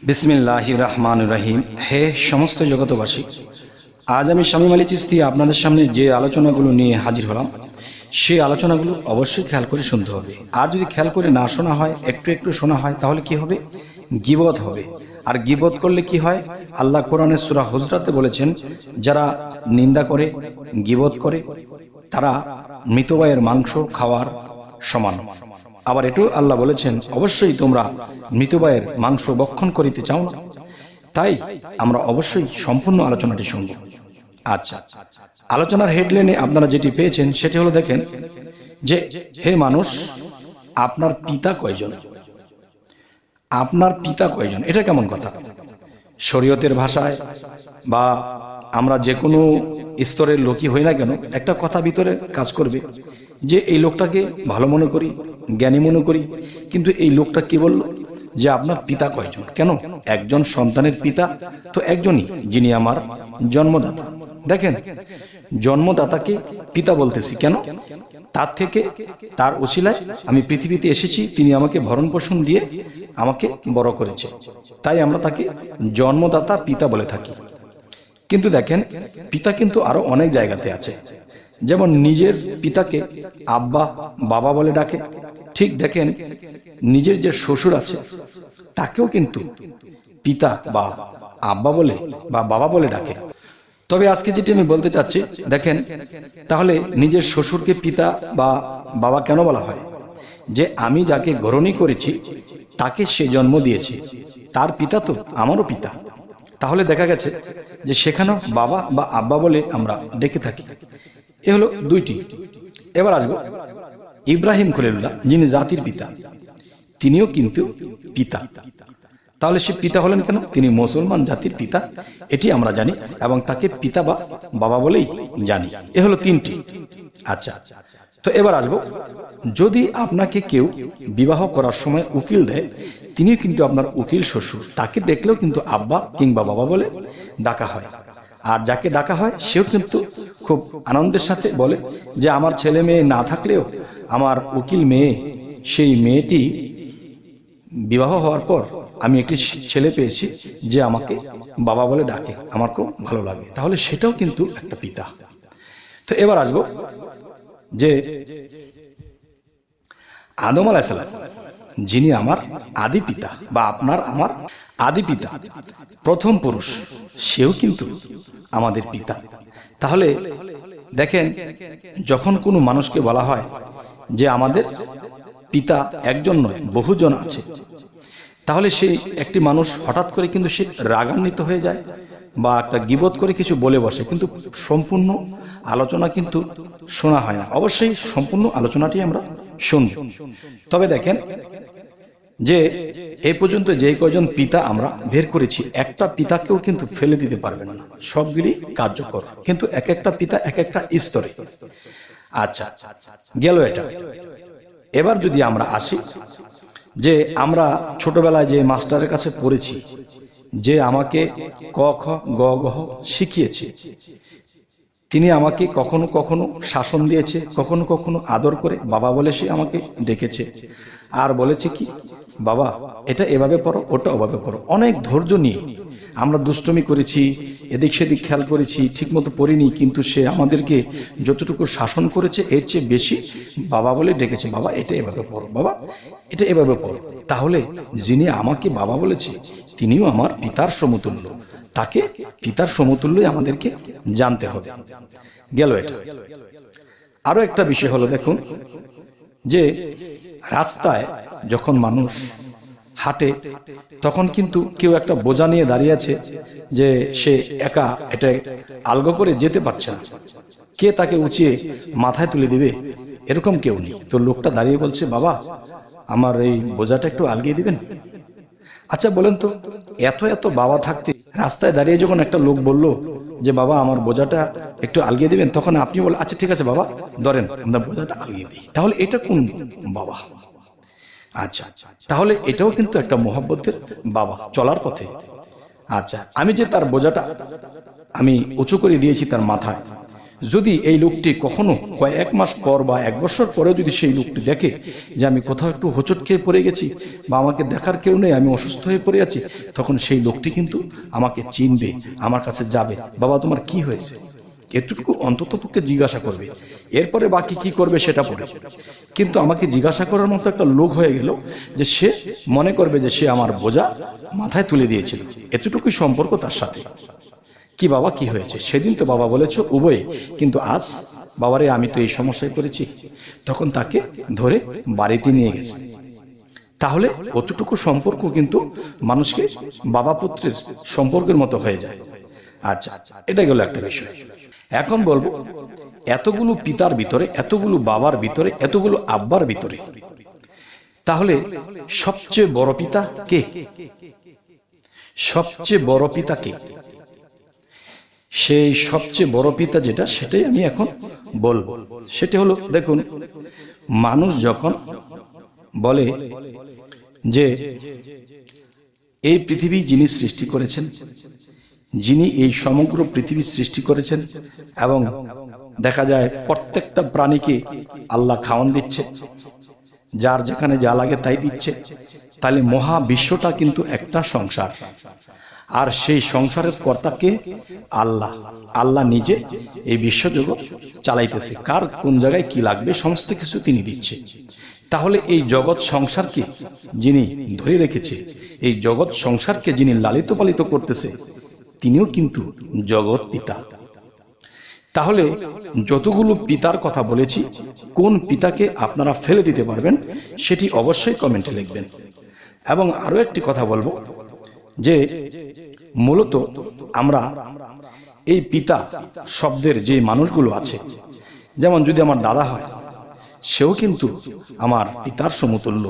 বিসমিল্লাহির রহমানির রহিম। হে সমস্ত জগতবাসী, আজ আমি শামীম আলী চিশতি আপনাদের সামনে যে আলোচনাগুলো নিয়ে হাজির হলাম, সেই আলোচনাগুলো অবশ্যই খেয়াল করে শুনতে হবে। আর যদি খেয়াল করে না শোনা হয়, একটু একটু শোনা হয়, তাহলে কি হবে? গীবত হবে। আর গীবত করলে কি হয়? আল্লাহ কোরআনের সূরা হুজরাতে বলেছেন, যারা নিন্দা করে, গীবত করে, তারা মৃত ভাইয়ের মাংস খাওয়ার সমান। আবার এটাও আল্লাহ বলেছেন, অবশ্যই তোমরা মৃত ভাইয়ের মাংস ভক্ষণ করিতে চাও না। তাই আমরা অবশ্যই সম্পূর্ণ আলোচনাটি শুনব। আচ্ছা, আলোচনার হেডলাইনে আপনারা যেটি পেয়েছেন সেটি হলো, দেখেন যে হে মানুষ, আপনার পিতা কয়জন? আপনার পিতা কয়জন? এটা কেমন কথা? শরীয়তের ভাষায় বা আমরা যে কোনো স্তরের লোকই হই না কেন, একটা কথা ভিতরে কাজ করবে যে এই লোকটাকে ভালো মনে করি, জ্ঞানী মনে করি, কিন্তু এই লোকটা কি বলল যে আপনার পিতা কয়জন? কেন? একজন সন্তানের পিতা তো একজনই, যিনি আমার জন্মদাতা। দেখেন, জন্মদাতাকে পিতা বলতেছি কেন? তার থেকে, তার উছিলায় আমি পৃথিবীতে এসেছি, তিনি আমাকে ভরণ পোষণ দিয়ে আমাকে বড় করেছে, তাই আমরা তাকে জন্মদাতা পিতা বলে থাকি। কিন্তু দেখেন, পিতা কিন্তু আরো অনেক জায়গাতে আছে। যেমন নিজের পিতাকে আব্বা বাবা বলে ডাকে, ঠিক দেখেন নিজের যে শ্বশুর আছে তাকেও কিন্তু পিতা বা আব্বা বলে বা বাবা বলে ডাকে। তবে আজকে যেটি আমি বলতে চাচ্ছি, দেখেন তাহলে নিজের শ্বশুরকে পিতা বা বাবা কেন বলা হয়? যে আমি যাকে গ্রহণী করেছি তাকে সে জন্ম দিয়েছে, তার পিতা তো আমারও পিতা। তাহলে দেখা গেছে যে সেখানেও বাবা বা আব্বা বলে আমরা ডেকে থাকি। এ হলো দুইটি। এবার আসবো ইব্রাহিম খলিলুল্লাহ, যিনি জাতির পিতা, তিনিও কিন্তু পিতা। তাহলে সে পিতা হলেন কেন? তিনি মুসলমান জাতির পিতা, এটি আমরা জানি, এবং তাকে পিতা বা বাবা বলেই জানি। এ হলো তিনটি। আচ্ছা, তো এবার আসবো, যদি আপনাকে কেউ বিবাহ করার সময় উকিল দেয়, তিনিও কিন্তু আপনার উকিল শ্বশুর, তাকে দেখলেও কিন্তু আব্বা কিংবা বাবা বলে ডাকা হয়। আর যাকে ডাকা হয় সেও কিন্তু খুব আনন্দের সাথে বলে যে আমার ছেলে মেয়ে না থাকলেও আমার উকিল মেয়ে, সেই মেয়েটি বিবাহ হওয়ার পর আমি একটি ছেলে পেয়েছি যে আমাকে বাবা বলে ডাকে, আমার খুব ভালো লাগে। তাহলে সেটাও কিন্তু একটা পিতা। তো এবার আসবো যে আদম আলাইহিস সালাম, যিনি আমার আদি পিতা বা আপনার আমার আদি পিতা, প্রথম পুরুষ, সেও কিন্তু আমাদের পিতা। তাহলে দেখেন, যখন কোনো মানুষকে বলা হয় যে আমাদের পিতা একজন নয় বহুজন আছে, তাহলে সেই একটি মানুষ হঠাৎ করে কিন্তু সে রাগান্বিত হয়ে যায় বা একটা গীবত করে কিছু বলে বসে, কিন্তু সম্পূর্ণ আলোচনা কিন্তু শোনা হয় না। অবশ্যই সম্পূর্ণ আলোচনাটি আমরা শুনব। তবে দেখেন যে এই পর্যন্ত যে কয়জন পিতা আমরা বের করেছি, একটা পিতাকেও কিন্তু ফেলে দিতে পারবেন না, সবগুলি কার্যকর, কিন্তু এক একটা পিতা এক একটা স্তরে। আচ্ছা, গেল এটা। এবার যদি আমরা আসি যে আমরা ছোটবেলায় যে মাস্টারের কাছে পড়েছি, যে আমাকে ক খ গ ঘ শিখিয়েছে, তিনি আমাকে কখনো কখনো শাসন দিয়েছে, কখনো কখনো আদর করে বাবা বলে সে আমাকে ডেকেছে, আর বলেছে কি, বাবা এটা এভাবে পড়ো, ওটা ওভাবে পড়ো। অনেক ধৈর্য নিয়ে আমরা দুষ্টমি করেছি, এদিক সেদিক খেয়াল করেছি, ঠিকমতো পড়িনি, কিন্তু সে আমাদেরকে যতটুকু শাসন করেছে এর চেয়ে বেশি বাবা বলে ডেকেছে, বাবা এটা এভাবে পড়ো, বাবা এটা এভাবে পড়ো। তাহলে যিনি আমাকে বাবা বলেছে তিনিও আমার পিতার সমতুল্য, তাকে পিতার সমতুল্যই আমাদেরকে জানতে হবে। গেল এটা। আরো একটা বিষয় হলো, দেখুন যে রাস্তায় যখন মানুষ হাঁটে তখন কিন্তু কেউ একটা বোঝা নিয়ে দাঁড়িয়ে আছে, যে সে একা এটা আলগো করে যেতে পারছে না, কে তাকে উঁচিয়ে মাথায় তুলে দিবে এরকম কেউ নেই। তো লোকটা দাঁড়িয়ে বলছে, বাবা আমার এই বোঝাটা একটু আলগিয়ে দিবেন। আচ্ছা বলেন তো, এত এত বাবা থাকতে রাস্তায় দাঁড়িয়ে যখন একটা লোক বলল যে বাবা আমার বোঝাটা একটু আলগিয়ে দিবেন, তখন আপনি বলেন আচ্ছা ঠিক আছে বাবা ধরেন আমরা বোঝাটা আলগিয়ে দিই, তাহলে এটা কোন বাবা? আচ্ছা, তাহলে এটাও কিন্তু একটা মহব্বতের বাবা চলার পথে। আচ্ছা, আমি যে তার বোঝাটা আমি উঁচু করে দিয়েছি তার মাথায়, যদি এই লোকটি কখনো কয়েক মাস পর বা 1 বছর পরেও যদি সেই লোকটি দেখে যে আমি কোথাও একটু হোঁচট খেয়ে পড়ে গেছি বা আমাকে দেখার কেউ নেই, আমি অসুস্থ হয়ে পড়ে আছি, তখন সেই লোকটি কিন্তু আমাকে চিনবে, আমার কাছে যাবে, বাবা তোমার কি হয়েছে, এতটুকু অন্ততপক্ষে জিজ্ঞাসা করবে। এরপরে বাকি কি করবে সেটা পরে। কিন্তু আমাকে জিজ্ঞাসা করার মতো একটা লোক হয়ে গেল যে সে মনে করবে যে সে আমার বোঝা মাথায় তুলে দিয়েছিল, এতটুকুই সম্পর্ক তার সাথে। কি বাবা কি হয়েছে? সেদিন তো বাবা বলেছো উভয়ে, কিন্তু আজ বাবারে আমি তো এই সমস্যায় পড়েছি। তখন তাকে ধরে বাড়িতে নিয়ে গেছে। তাহলে অতটুকু সম্পর্ক কিন্তু মানুষকে বাবা পুত্রের সম্পর্কের মতো হয়ে যায়। আচ্ছা, এটা গেল একটা বিষয়। এখন বলবো, এতগুলো পিতার ভিতরে, এতগুলো বাবার ভিতরে, এতগুলো আব্বার ভিতরে, তাহলে সবচেয়ে বড় পিতা কে? সবচেয়ে বড় পিতা কে? সেই সবচেয়ে বড় পিতা যেটা, সেটাই আমি এখন বলবো। সেটা হলো, দেখুন, মানুষ যখন বলে যে এই পৃথিবী যিনি সৃষ্টি করেছেন, যিনি এই সমগ্র পৃথিবী সৃষ্টি করেছেন, এবং দেখা যায় প্রত্যেকটা প্রাণীকে আল্লাহ খাওয়ান দিচ্ছে, যার যেখানে যা লাগে তাই দিচ্ছে, তাহলে মহাবিশ্বটা কিন্তু একটা সংসার। আর সেই সংসারের কর্তাকে আল্লাহ। আল্লাহ নিজে এই বিশ্বজগৎ চালাইতেছে, কার কোন জায়গায় কি লাগবে সমস্ত কিছু তিনি দিচ্ছে। তাহলে এই জগৎ সংসারকে যিনি ধরে রেখেছে, এই জগৎ সংসারকে যিনি লালিত পালিত করতেছে, তিনিও কিন্তু জগৎ পিতা। তাহলে যতগুলো পিতার কথা বলেছি, কোন পিতাকে আপনারা ফেলে দিতে পারবেন সেটি অবশ্যই কমেন্টে লিখবেন। এবং আরো একটি কথা বলবো যে মূলত আমরা এই পিতা শব্দের যে মানুষগুলো আছে, যেমন যদি আমার দাদা হয়, সেও কিন্তু আমার পিতার সমতুল্য,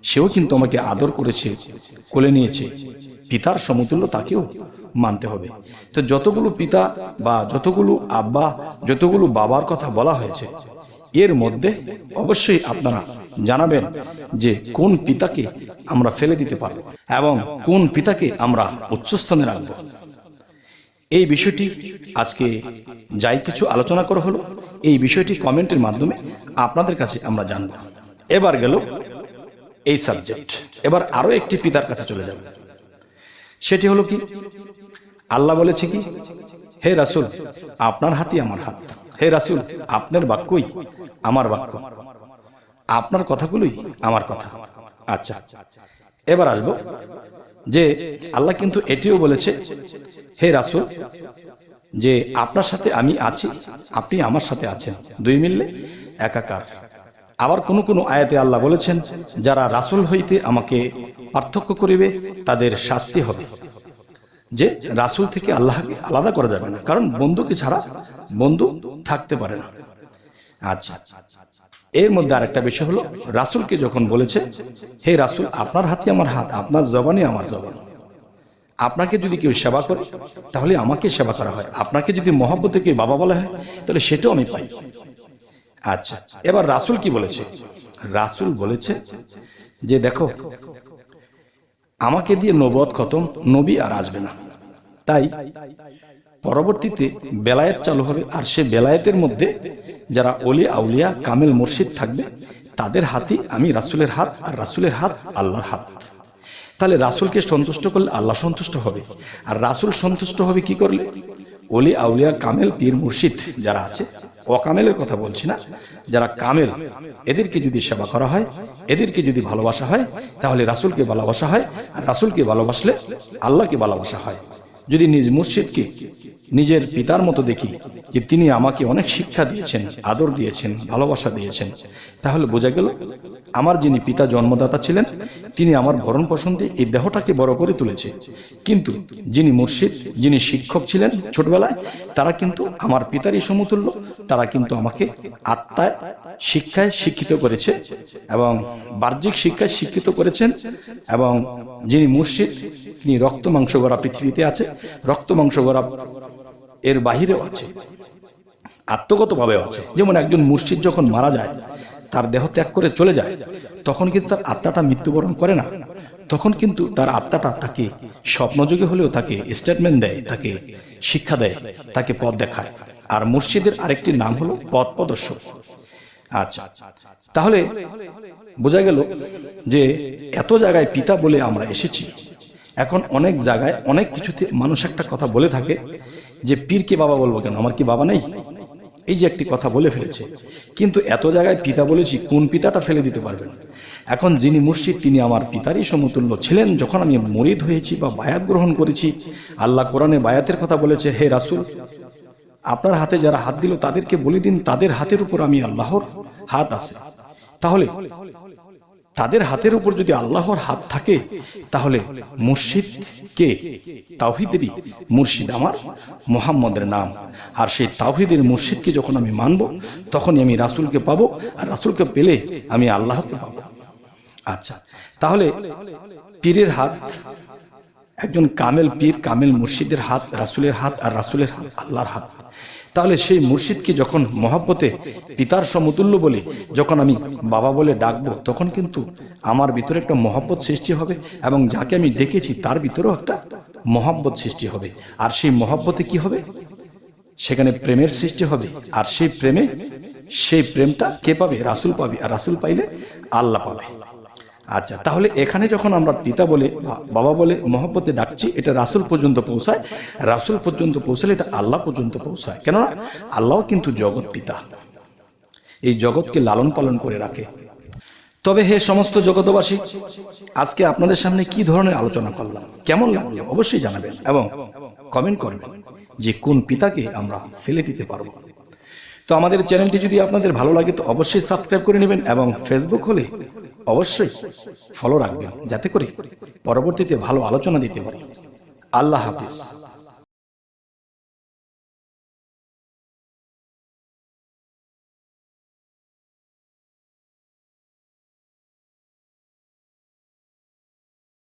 সেও কিন্তু আমাকে আদর করেছে, কোলে নিয়েছে, পিতার সমতুল্য তাকেও মানতে হবে। তো যতগুলো পিতা বা যতগুলো আব্বা, যতগুলো বাবার কথা বলা হয়েছে, এর মধ্যে অবশ্যই আপনারা জানাবেন যে কোন পিতাকে আমরা ফেলে দিতে পারবো এবং কোন পিতাকে আমরা উচ্চস্থানে রাখবো। এই বিষয়টি আজকে যাই কিছু আলোচনা করা হলো, এই বিষয়টি কমেন্টের মাধ্যমে আপনাদের কাছে আমরা জানবো। এবার গেল এই সাবজেক্ট। এবার আরো একটি পিতার কাছে চলে যাব। সেটি হলো কি, আল্লাহ বলেছে কি, হে রাসূল আপনার হাতই আমার হাত, হে রাসূল আপনার বাক্যই আমার বাক্য, আপনার কথাগুলোই আমার কথা। আচ্ছা, এবার আসবো যে আল্লাহ কিন্তু এটিও বলেছে, হে রাসূল যে আপনার সাথে আমি আছি, আপনি আমার সাথে আছেন, দুই মিললে একাকার। আবার কোন কোন আয়াতে আল্লাহ বলেছেন, যারা রাসূল হইতে আমাকে পার্থক্য করিবে তাদের শাস্তি হবে। যে রাসূল থেকে আল্লাহকে আলাদা করা যাবে না, কারণ বন্ধুকে ছাড়া বন্ধু থাকতে পারে না। আচ্ছা, এর মধ্যে আরেকটা বিষয় হলো, রাসূলকে যখন বলেছে, হে রাসূল আপনার হাতে আমার হাত, আপনার জবানে আমার জবান, আপনাকে যদি কেউ সেবা করে তাহলে আমাকে সেবা করা হয়, আপনাকে যদি মহব্বতে কেউ বাবা বলা হয় তাহলে সেটাও আমি পাই। আচ্ছা, এবার রাসূল কি বলেছে? রাসূল বলেছে যে দেখো, আমাকে দিয়ে নবুয়ত খতম, নবী আর আসবে না, তাই পরবর্তীতে বেলায়েত চালু হবে, আর সে বেলায়েতের মধ্যে যারা ওলি আউলিয়া কামেল মুর্শিদ থাকবে, তাদের হাতই আমি রাসূলের হাত, আর রাসূলের হাত আল্লাহর হাত। তাহলে রাসূলকে সন্তুষ্ট করলে আল্লাহ সন্তুষ্ট হবে, আর রাসূল সন্তুষ্ট হবে কি করলে? ওলি আউলিয়া কামেল পীর মুর্শিদ যারা আছে, অকামেলের কথা বলছি না, যারা কামেল, এদেরকে যদি সেবা করা হয়, এদেরকে যদি ভালোবাসা হয়, তাহলে রাসূলকে ভালোবাসা হয়, আর রাসূলকে ভালোবাসলে আল্লাহকে ভালোবাসা হয়। যদি নিজ মুর্শিদকে নিজের পিতার মতো দেখি, যে তিনি আমাকে অনেক শিক্ষা দিয়েছেন, আদর দিয়েছেন, ভালোবাসা দিয়েছেন, তাহলে বোঝা গেল আমার যিনি পিতা জন্মদাতা ছিলেন, তিনি আমার ভরণ পোষণ দিয়ে এই দেহটাকে বড় করে তুলেছে। কিন্তু যিনি মুর্শিদ, যিনি শিক্ষক ছিলেন ছোটবেলায়, তারা কিন্তু আমার পিতারই সমতুল্য, তারা কিন্তু আমাকে আত্মায় শিক্ষায় শিক্ষিত করেছে এবং বাহ্যিক শিক্ষায় শিক্ষিত করেছেন। এবং যিনি মুর্শিদ, তিনি রক্ত মাংস গড়া পৃথিবীতে আছে, রক্ত মাংস গড়া এর বাহিরেও আছে, আত্মগতভাবেও আছে। যেমন একজন মুর্শিদ যখন মারা যায়, তার দেহ ত্যাগ করে চলে যায়, তখন কিন্তু তার আত্মাটা মৃত্যুবরণ করে না, তখন কিন্তু তার আত্মাটা তাকে স্বপ্নযোগে হলেও তাকে স্টেটমেন্ট দেয়, তাকে শিক্ষা দেয়, তাকে পথ দেখায়। আর মুর্শিদের আরেকটি নাম হলো পথ প্রদর্শক। আচ্ছা, তাহলে বোঝা গেল যে এত জায়গায় পিতা বলে আমরা এসেছি। এখন অনেক জায়গায় অনেক কিছুতে মানুষ একটা কথা বলে থাকে যে পীরকে বাবা বলবো কেন, আমার কি বাবা নেই? এই যে একটি কথা বলে ফেলেছে। কিন্তু এত জায়গায় পিতা বলেছি, কোন পিতাটা ফেলে দিতে পারবেন? এখন যিনি মুর্শিদ তিনি আমার পিতারই সমতুল্য ছিলেন। যখন আমি মুরিদ হয়েছি বা বায়াত গ্রহণ করেছি, আল্লাহ কোরআনে বায়াতের কথা বলেছে, হে রাসূল আপনার হাতে যারা হাত দিল তাদেরকে বলে দিন তাদের হাতের উপর আমি আল্লাহর হাত আছে। তাহলে তাদের হাতের উপর যদি আল্লাহর হাত থাকে, তাহলে মুর্শিদ কে? তাওহীদেরই মুর্শিদ আমার মুহাম্মদের নাম। আর সেই তাওহীদের মুর্শিদকে যখন আমি মানব, তখনই আমি রাসূলকে পাবো, আর রাসূলকে পেলে আমি আল্লাহকে পাবো। আচ্ছা, তাহলে পীরের হাত, একজন কামেল পীর কামেল মুর্শিদের হাত রাসূলের হাত, আর রাসূলের হাত আল্লাহর হাত। তাহলে সেই মুর্শিদকে যখন মহব্বতে পিতার সমতুল্য বলে যখন আমি বাবা বলে ডাকবো, তখন কিন্তু আমার ভিতরে একটা মহব্বত সৃষ্টি হবে, এবং যাকে আমি ডেকেছি তার ভিতরেও একটা মহব্বত সৃষ্টি হবে। আর সেই মহব্বতে কি হবে? সেখানে প্রেমের সৃষ্টি হবে। আর সেই প্রেমটা কে পাবে? রাসূল পাবে, আর রাসূল পাইলে আল্লাহ পাবে। আচ্ছা, তাহলে এখানে যখন আমরা পিতা বলে বাবা বলে মহব্বতে ডাকছি, এটা রাসূল পর্যন্ত পৌঁছায়। রাসূল পর্যন্ত পৌঁছালে এটা আল্লাহ পর্যন্ত পৌঁছায়। কেননা আল্লাহ কিন্তু জগৎ পিতা, এই জগৎকে লালন পালন করে রাখে। তবে হে সমস্ত জগতবাসী, আজকে আপনাদের সামনে কি ধরনের আলোচনা করলাম, কেমন লাগলো অবশ্যই জানাবেন এবং কমেন্ট করবেন যে কোন পিতাকে আমরা ফেলে দিতে পারবো। তো আমাদের চ্যানেলটি যদি আপনাদের ভালো লাগে তো অবশ্যই সাবস্ক্রাইব করে নেবেন, এবং ফেসবুক হলে অবশ্যই ফলো রাখবেন, যাতে করে পরবর্তীতে ভালো আলোচনা দিতে পারি। আল্লাহ হাফিজ।